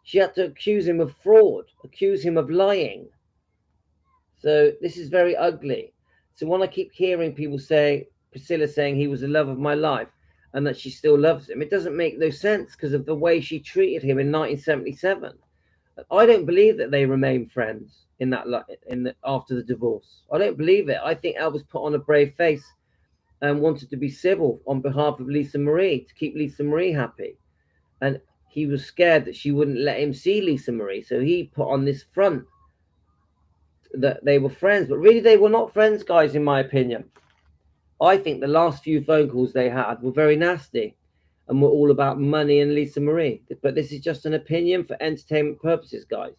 she had to accuse him of fraud, accuse him of lying. So this is very ugly. So when I keep hearing people say Priscilla saying he was the love of my life and that she still loves him. It doesn't make no sense because of the way she treated him in 1977. I don't believe that they remain friends after the divorce. I don't believe it. I think Elvis put on a brave face and wanted to be civil on behalf of Lisa Marie to keep Lisa Marie happy, and he was scared that she wouldn't let him see Lisa Marie, so he put on this front that they were friends, but really they were not friends, guys, in my opinion. I think the last few phone calls they had were very nasty and were all about money and Lisa Marie. But this is just an opinion for entertainment purposes, guys.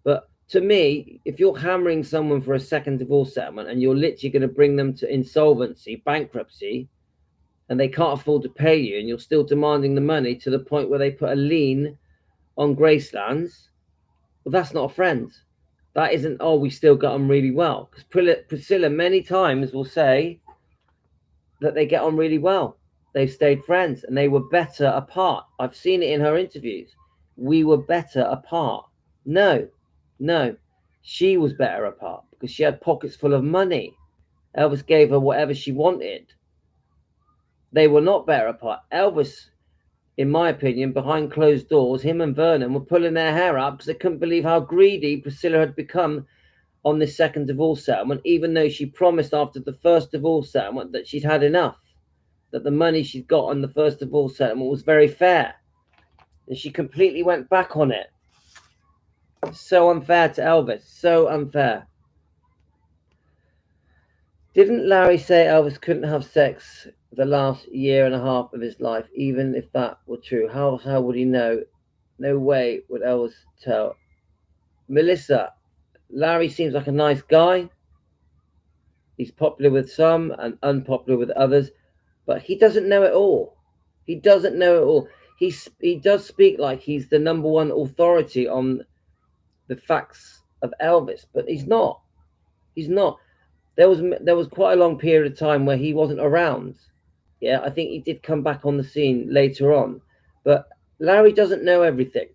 But to me, if you're hammering someone for a second divorce settlement and you're literally going to bring them to insolvency, bankruptcy, and they can't afford to pay you, and you're still demanding the money to the point where they put a lien on Graceland's, well, that's not a friend. That isn't, oh, we still got on really well. Because Priscilla many times will say that they get on really well. They've stayed friends and they were better apart. I've seen it in her interviews. We were better apart. No. She was better apart because she had pockets full of money. Elvis gave her whatever she wanted. They were not better apart. Elvis, in my opinion, behind closed doors, him and Vernon were pulling their hair out because they couldn't believe how greedy Priscilla had become on this second divorce settlement, even though she promised after the first divorce settlement that she'd had enough, that the money she'd got on the first divorce settlement was very fair. And she completely went back on it. So unfair to Elvis, so unfair. Didn't Larry say Elvis couldn't have sex the last year and a half of his life, even if that were true? How would he know? No way would Elvis tell. Melissa, Larry seems like a nice guy. He's popular with some and unpopular with others, but he doesn't know it all. He doesn't know it all. He does speak like he's the number one authority on the facts of Elvis, but he's not. He's not. There was quite a long period of time where he wasn't around. Yeah, I think he did come back on the scene later on, but Larry doesn't know everything.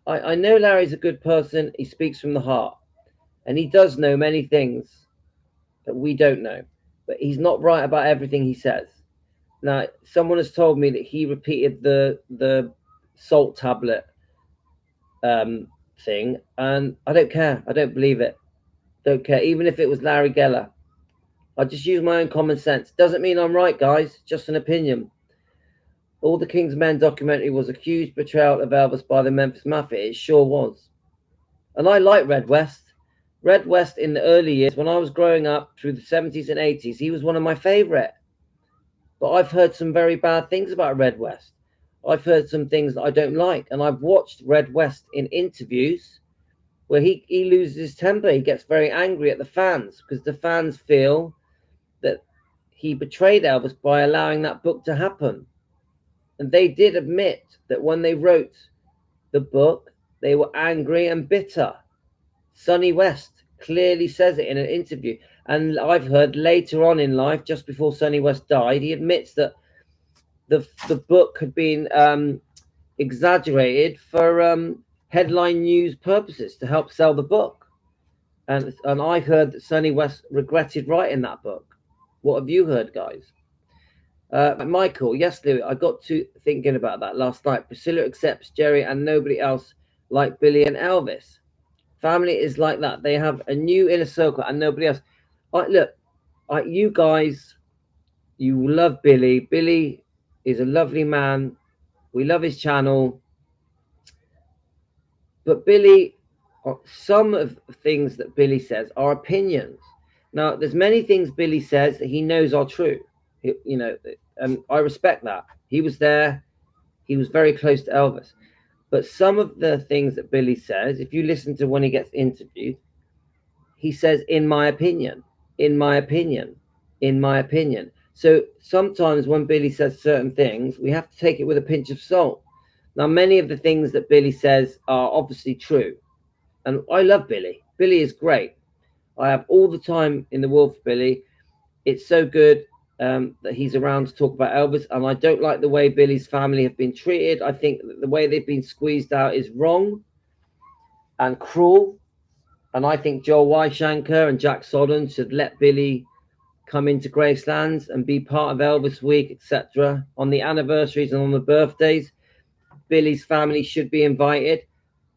I know Larry's a good person. He speaks from the heart, and he does know many things that we don't know, but he's not right about everything he says. Now, someone has told me that he repeated the salt tablet thing, and I don't care. I don't believe it. Don't care. Even if it was Larry Geller, I just use my own common sense. Doesn't mean I'm right, guys. Just an opinion. All the King's Men documentary was a huge betrayal of Elvis by the Memphis Mafia. It sure was. And I like Red West. Red West in the early years, when I was growing up through the 70s and 80s, he was one of my favorite. But I've heard some very bad things about Red West. I've heard some things that I don't like. And I've watched Red West in interviews where he loses his temper. He gets very angry at the fans because the fans feel that he betrayed Elvis by allowing that book to happen. And they did admit that when they wrote the book, they were angry and bitter. Sonny West clearly says it in an interview. And I've heard later on in life, just before Sonny West died, he admits that the book had been exaggerated for headline news purposes to help sell the book. And I heard that Sonny West regretted writing that book. What have you heard, guys? Michael, yes, Louis, I got to thinking about that last night. Priscilla accepts Jerry and nobody else like Billy and Elvis. Family is like that. They have a new inner circle and nobody else. You guys, you love Billy. Billy is a lovely man. We love his channel. But Billy, some of the things that Billy says are opinions. Now, there's many things Billy says that he knows are true. And I respect that. He was there. He was very close to Elvis. But some of the things that Billy says, if you listen to when he gets interviewed, he says, in my opinion, in my opinion, in my opinion. So sometimes when Billy says certain things, we have to take it with a pinch of salt. Now, many of the things that Billy says are obviously true. And I love Billy. Billy is great. I have all the time in the world for Billy. It's so good that he's around to talk about Elvis. And I don't like the way Billy's family have been treated. I think that the way they've been squeezed out is wrong and cruel. And I think Joel Weishankar and Jack Sodden should let Billy come into Gracelands and be part of Elvis Week, etc. On the anniversaries and on the birthdays, Billy's family should be invited.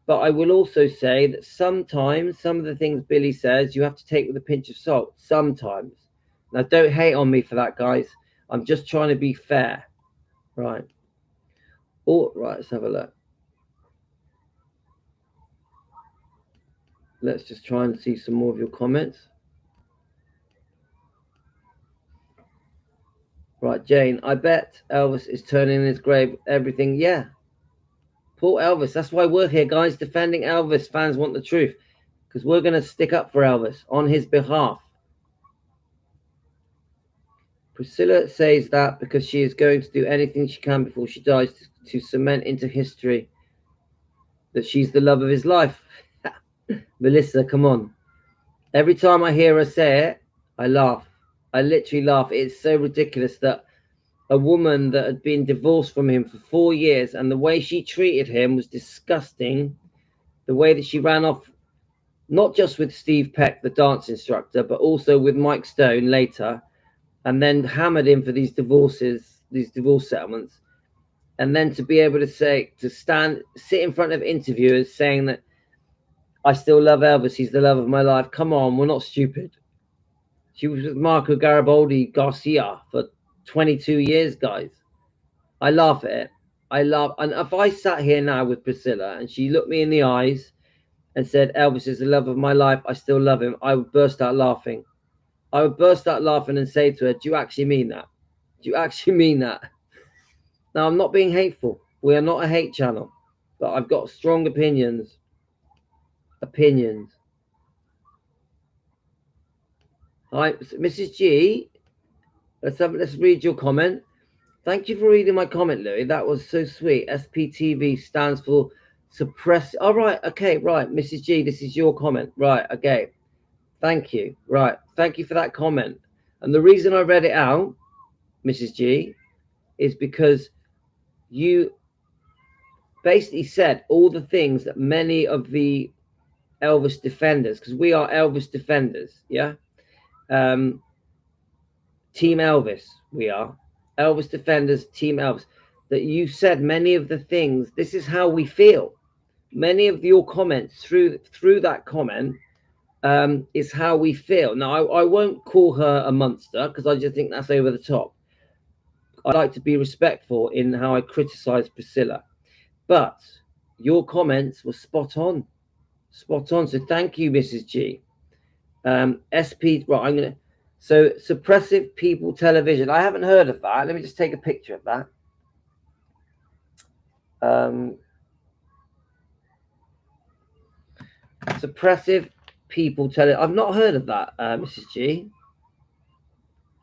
But I will also say that sometimes some of the things Billy says you have to take with a pinch of salt. Sometimes. Now, don't hate on me for that, guys. I'm just trying to be fair. Right. Oh, right, let's have a look. Let's just try and see some more of your comments. Right, Jane, I bet Elvis is turning in his grave. Everything, yeah. Poor Elvis. That's why we're here, guys, defending Elvis. Fans want the truth. Because we're going to stick up for Elvis on his behalf. Priscilla says that because she is going to do anything she can before she dies to cement into history that she's the love of his life. Melissa, come on. Every time I hear her say it, I laugh. I literally laugh. It's so ridiculous that a woman that had been divorced from him for 4 years and the way she treated him was disgusting. The way that she ran off, not just with Steve Peck, the dance instructor, but also with Mike Stone later, and then hammered him for these divorces, these divorce settlements. And then to be able to say, to sit in front of interviewers saying that I still love Elvis, he's the love of my life. Come on, we're not stupid. She was with Marco Garibaldi Garcia for 22 years, guys. I laugh at it. I laugh. And if I sat here now with Priscilla and she looked me in the eyes and said, Elvis is the love of my life, I still love him, I would burst out laughing. I would burst out laughing and say to her, do you actually mean that? Do you actually mean that? Now, I'm not being hateful. We are not a hate channel. But I've got strong opinions. Hi, Mrs. G. Let's read your comment. Thank you for reading my comment, Louis. That was so sweet. SPTV stands for suppress. All right. Okay. Right. Mrs. G, this is your comment. Right. Okay. Thank you. Right. Thank you for that comment. And the reason I read it out, Mrs. G, is because you basically said all the things that many of the Elvis defenders, because we are Elvis defenders, yeah? Team Elvis, we are. Elvis defenders, Team Elvis. That you said many of the things, this is how we feel. Many of your comments through that comment is how we feel. Now, I won't call her a monster because I just think that's over the top. I like to be respectful in how I criticize Priscilla. But your comments were spot on. Spot on. So thank you, Mrs. G. SP, right, I'm going to... So, suppressive people television. I haven't heard of that. Let me just take a picture of that. Suppressive people television. I've not heard of that, Mrs. G.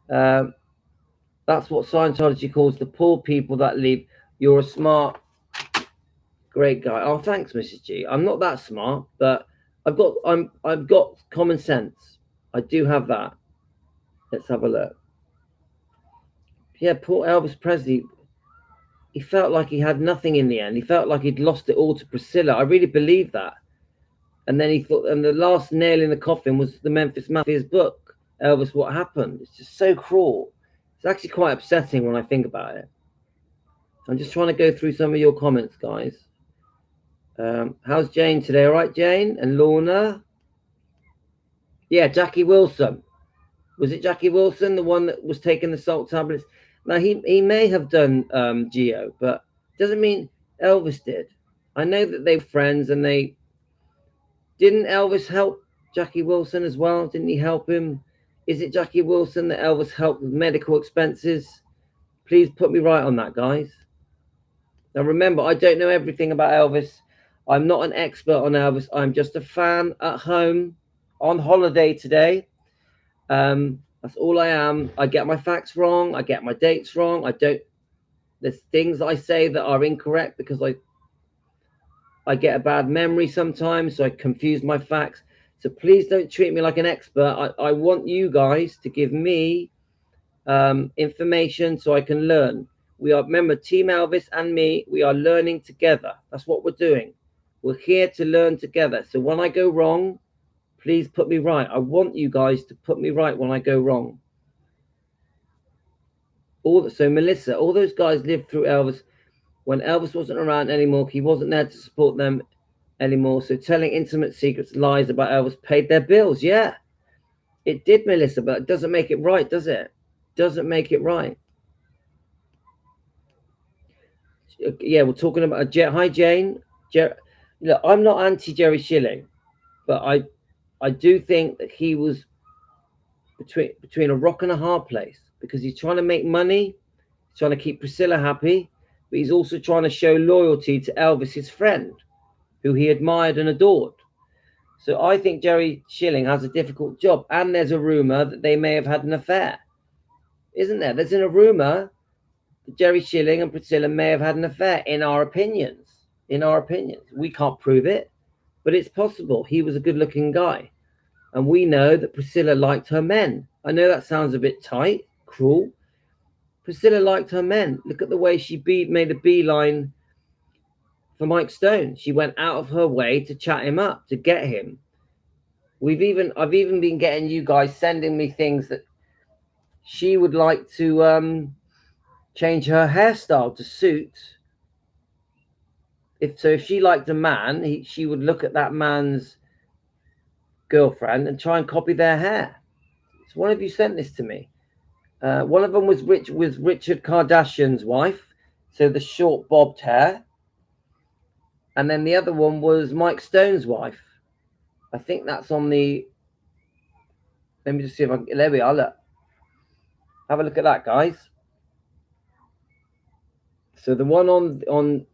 That's what Scientology calls the poor people that leave. You're a smart, great guy. Oh, thanks, Mrs. G. I'm not that smart, but I've got common sense. I do have that. Let's have a look. Yeah, poor Elvis Presley. He felt like he had nothing in the end. He felt like he'd lost it all to Priscilla. I really believe that. And then he thought, and the last nail in the coffin was the Memphis Mafia's book, Elvis, What Happened? It's just so cruel. It's actually quite upsetting when I think about it. I'm just trying to go through some of your comments, guys. How's Jane today? All right, Jane? And Lorna? Yeah, Jackie Wilson. Was it Jackie Wilson, the one that was taking the salt tablets? Now, he may have done Geo, but doesn't mean Elvis did. I know that they were friends, and they... Didn't Elvis help Jackie Wilson as well? Didn't he help him? Is it Jackie Wilson that Elvis helped with medical expenses? Please put me right on that, guys. Now, remember, I don't know everything about Elvis. I'm not an expert on Elvis. I'm just a fan at home on holiday today. That's all I am. I get my facts wrong. I get my dates wrong. There's things I say that are incorrect because I get a bad memory sometimes, so I confuse my facts. So please don't treat me like an expert. I want you guys to give me information so I can learn. Remember, Team Elvis and me, we are learning together. That's what we're doing. We're here to learn together. So when I go wrong, please put me right. I want you guys to put me right when I go wrong. So Melissa, all those guys lived through Elvis when Elvis wasn't around anymore. He wasn't there to support them anymore. So telling intimate secrets, lies about Elvis paid their bills. Yeah, it did, Melissa, but it doesn't make it right, does it? Doesn't make it right. Yeah, we're talking about hi Jane. Look, I'm not anti Jerry Schilling, but I do think that he was between a rock and a hard place because he's trying to make money, he's trying to keep Priscilla happy, but he's also trying to show loyalty to Elvis, his friend, who he admired and adored. So I think Jerry Schilling has a difficult job, and there's a rumor that they may have had an affair, isn't there? There's a rumor that Jerry Schilling and Priscilla may have had an affair. In our opinions, we can't prove it, but it's possible. He was a good-looking guy. And we know that Priscilla liked her men. I know that sounds a bit tight, cruel. Priscilla liked her men. Look at the way she made a beeline for Mike Stone. She went out of her way to chat him up, to get him. I've even been getting you guys sending me things that she would like to change her hairstyle to suit. If she liked a man, she would look at that man's girlfriend and try and copy their hair. So one of you sent this to me. One of them was Richard Kardashian's wife, so the short bobbed hair, and then the other one was Mike Stone's wife. I think that's on the. Let me just see if I can. There we are. Look, have a look at that, guys. So the one on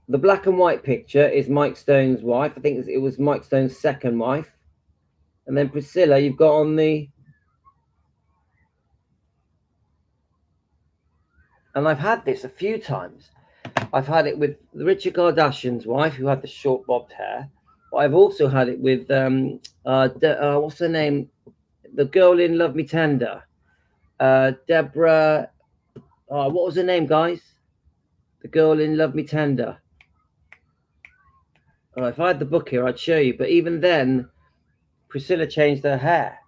the black and white picture is Mike Stone's wife. I think it was Mike Stone's second wife. And then Priscilla, you've got on the... And I've had this a few times. I've had it with Richard Kardashian's wife, who had the short bobbed hair. But I've also had it with, what's her name? The girl in Love Me Tender. Deborah... what was her name, guys? The girl in Love Me Tender. If I had the book here, I'd show you. But even then, Priscilla changed her hair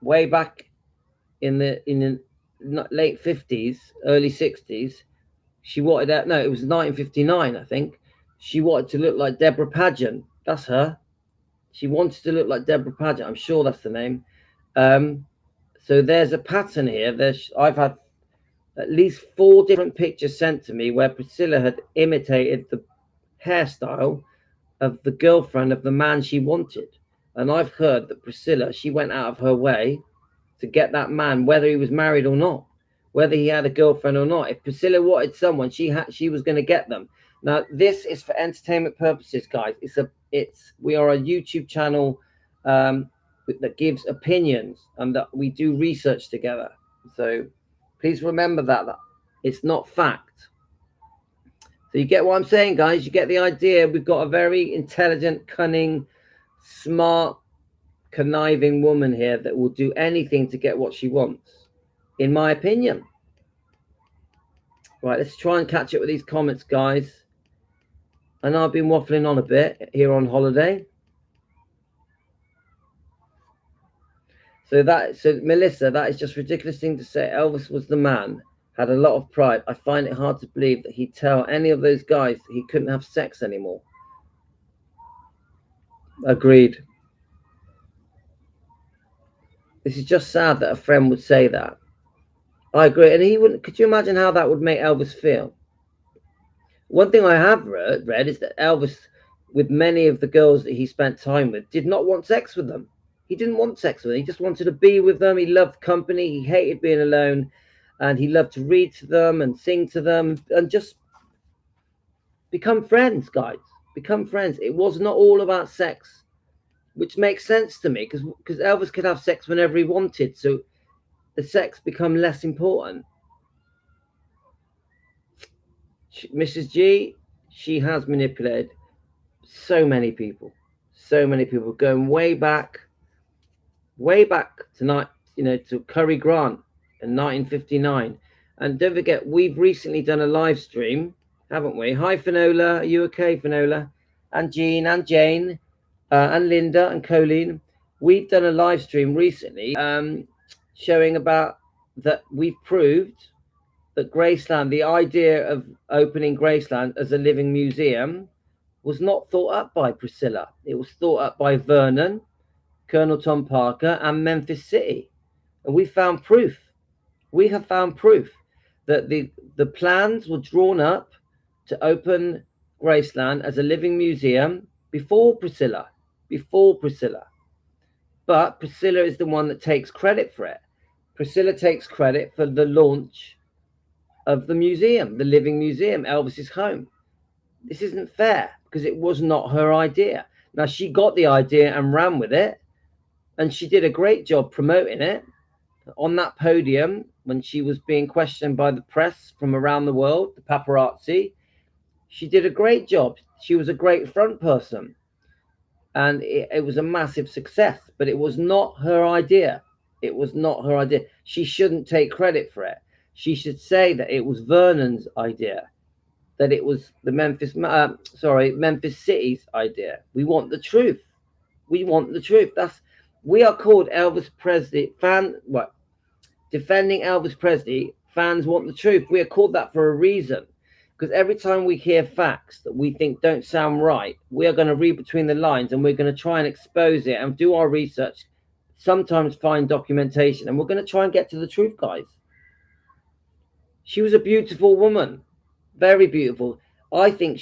way back in the late 50s, early 60s. She wanted that. No, it was 1959, I think. She wanted to look like Deborah Paget. That's her. She wanted to look like Deborah Paget. I'm sure that's the name. So there's a pattern here. I've had at least 4 different pictures sent to me where Priscilla had imitated the hairstyle of the girlfriend of the man she wanted. And I've heard that Priscilla, she went out of her way to get that man, whether he was married or not, whether he had a girlfriend or not. If Priscilla wanted someone, she was going to get them. Now, this is for entertainment purposes, guys. We are a YouTube channel that gives opinions and that we do research together. So please remember that it's not fact. So you get what I'm saying, guys? You get the idea. We've got a very intelligent, cunning, smart, conniving woman here that will do anything to get what she wants, in my opinion. Right, let's try and catch up with these comments, guys. I know I've been waffling on a bit here on holiday. So Melissa, that is just ridiculous thing to say. Elvis was the man, had a lot of pride. I find it hard to believe that he'd tell any of those guys that he couldn't have sex anymore. Agreed. This is just sad that a friend would say that. I agree. And he wouldn't. Could you imagine how that would make Elvis feel? One thing I have read is that Elvis, with many of the girls that he spent time with, did not want sex with them. He didn't want sex with them. He just wanted to be with them. He loved company. He hated being alone. And he loved to read to them and sing to them and just become friends, guys. Become friends. It was not all about sex, which makes sense to me because Elvis could have sex whenever he wanted. So the sex become less important. Mrs. G, she has manipulated so many people going way back tonight, to Cary Grant in 1959. And don't forget, we've recently done a live stream, haven't we? Hi, Finola. Are you okay, Finola? And Jean and Jane and Linda and Colleen. We've done a live stream recently showing about that we've proved that Graceland, the idea of opening Graceland as a living museum, was not thought up by Priscilla. It was thought up by Vernon, Colonel Tom Parker, and Memphis City. And we found proof. We have found proof that the plans were drawn up to open Graceland as a living museum before Priscilla. Before Priscilla. But Priscilla is the one that takes credit for it. Priscilla takes credit for the launch of the museum, the living museum, Elvis's home. This isn't fair because it was not her idea. Now, she got the idea and ran with it, and she did a great job promoting it on that podium when she was being questioned by the press from around the world, the paparazzi. She did a great job. She was a great front person, and it was a massive success, but it was not her idea. It was not her idea. She shouldn't take credit for it. She should say that it was Vernon's idea, that it was the Memphis City's idea. We want the truth. We want the truth. We are called Elvis Presley defending Elvis Presley. Fans want the truth. We are called that for a reason, because every time we hear facts that we think don't sound right, we are going to read between the lines and we're going to try and expose it and do our research, sometimes find documentation, and we're going to try and get to the truth, guys. She was a beautiful woman, very beautiful. I think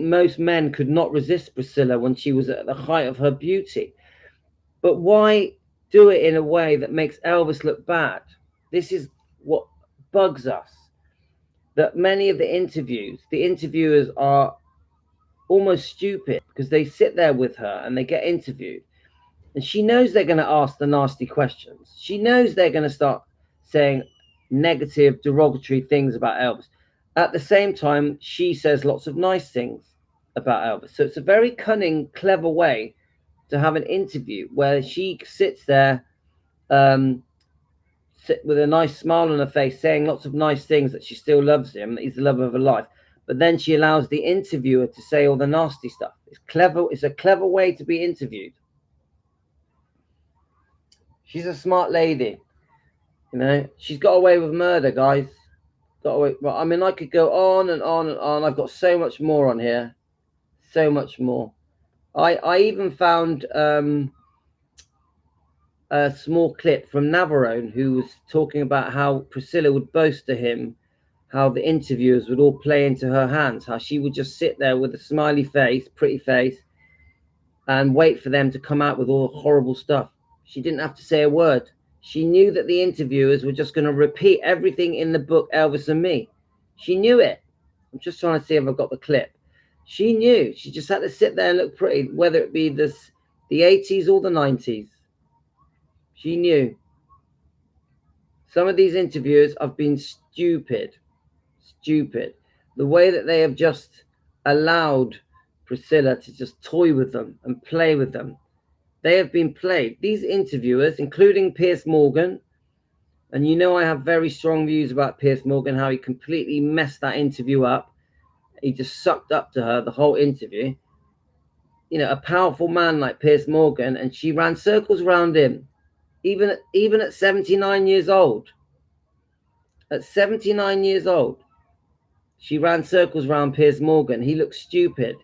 most men could not resist Priscilla when she was at the height of her beauty. But why do it in a way that makes Elvis look bad? This is what bugs us. That many of the interviewers are almost stupid because they sit there with her and they get interviewed. And she knows they're going to ask the nasty questions. She knows they're going to start saying negative, derogatory things about Elvis. At the same time, she says lots of nice things about Elvis. So it's a very cunning, clever way to have an interview where she sits there with a nice smile on her face, saying lots of nice things, that she still loves him, that he's the love of her life. But then she allows the interviewer to say all the nasty stuff. It's clever. It's a clever way to be interviewed. She's a smart lady. You know, she's got away with murder, guys. Got away. Well, I mean, I could go on and on and on. I've got so much more on here. So much more. I even found a small clip from Navarone, who was talking about how Priscilla would boast to him how the interviewers would all play into her hands, how she would just sit there with a smiley face, pretty face, and wait for them to come out with all the horrible stuff. She didn't have to say a word. She knew that the interviewers were just going to repeat everything in the book Elvis and Me. She knew it. I'm just trying to see if I've got the clip. She knew. She just had to sit there and look pretty, whether it be the 80s or the 90s. She knew. Some of these interviewers have been stupid. Stupid. The way that they have just allowed Priscilla to just toy with them and play with them. They have been played. These interviewers, including Piers Morgan, and you know I have very strong views about Piers Morgan, how he completely messed that interview up. He just sucked up to her the whole interview. You know, a powerful man like Piers Morgan, and she ran circles around him, even at 79 years old. At 79 years old, she ran circles around Piers Morgan. He looked stupid.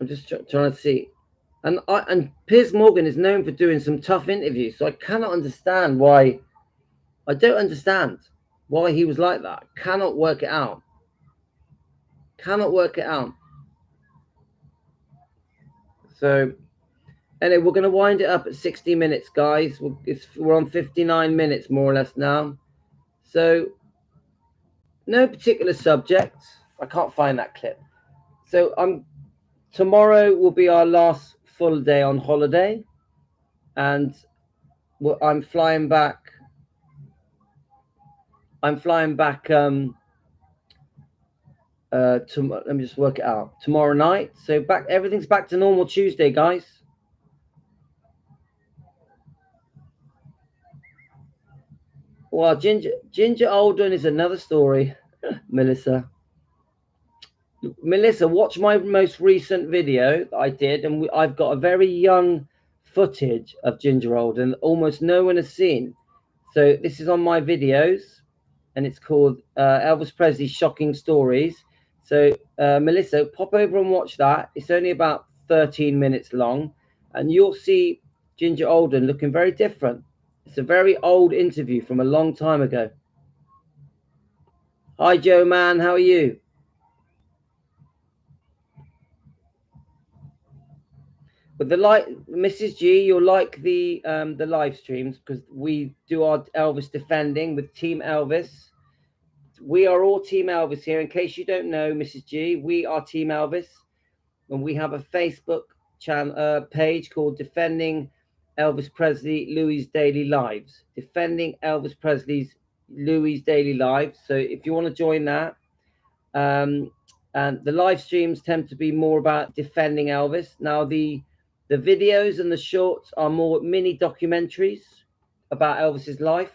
I'm just trying to see. And Piers Morgan is known for doing some tough interviews, so I cannot understand why. I don't understand why he was like that. Cannot work it out. Cannot work it out. So, anyway, we're going to wind it up at 60 minutes, guys. We're on 59 minutes, more or less, now. So, no particular subject. I can't find that clip. So, tomorrow will be our last full day on holiday, and I'm flying back. Let me just work it out. Tomorrow night. So everything's back to normal Tuesday, guys. Well, Ginger Alden is another story. Melissa, watch my most recent video that I did, and I've got a very young footage of Ginger Alden almost no one has seen. So this is on my videos. and it's called Elvis Presley's Shocking Stories. So Melissa, pop over and watch that. It's only about 13 minutes long, and you'll see Ginger Alden looking very different. It's a very old interview from a long time ago. Hi, Joe, man. How are you? But Mrs. G, you'll like the live streams because we do our Elvis defending with Team Elvis. We are all Team Elvis here. In case you don't know, Mrs. G, we are Team Elvis, and we have a Facebook channel page called Defending Elvis Presley Louis Daily Lives. Defending Elvis Presley's Louis Daily Lives. So if you want to join that, and the live streams tend to be more about defending Elvis. Now the videos and the shorts are more mini documentaries about Elvis's life,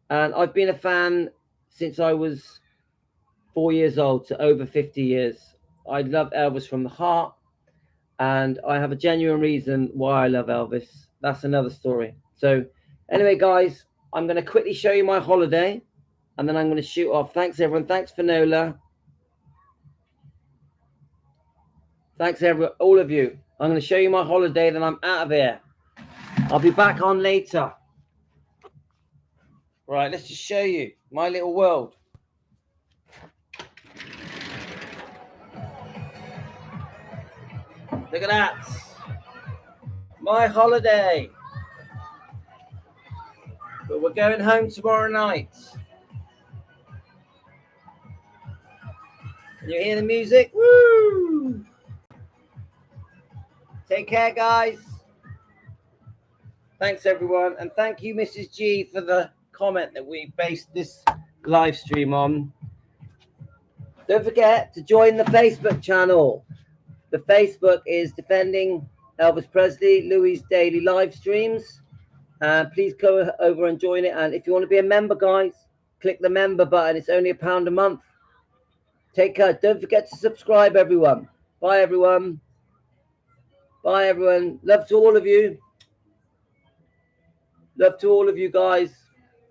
and I've been a fan since I was 4 years old to over 50 years. I love Elvis from the heart, and I have a genuine reason why I love Elvis. That's another story. So anyway, guys, I'm going to quickly show you my holiday, and then I'm going to shoot off. Thanks, everyone. Thanks, Finola. Thanks, everyone, all of you. I'm going to show you my holiday, then I'm out of here. I'll be back on later. Right, let's just show you my little world. Look at that. My holiday. But we're going home tomorrow night. Can you hear the music? Woo! Take care, guys. Thanks, everyone. And thank you, Mrs. G, for the comment that we based this live stream on. Don't forget to join the Facebook channel. The Facebook is Defending Elvis Presley Louis Daily Live Streams. Please go over and join it. And if you want to be a member, guys, click the member button. It's only £1 a month. Take care. Don't forget to subscribe, everyone. Bye, everyone. Bye, everyone. Love to all of you. Love to all of you guys.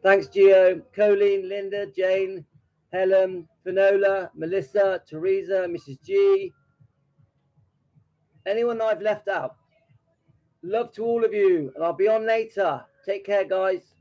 Thanks, Gio, Colleen, Linda, Jane, Helen, Finola, Melissa, Teresa, Mrs. G. Anyone that I've left out. Love to all of you. And I'll be on later. Take care, guys.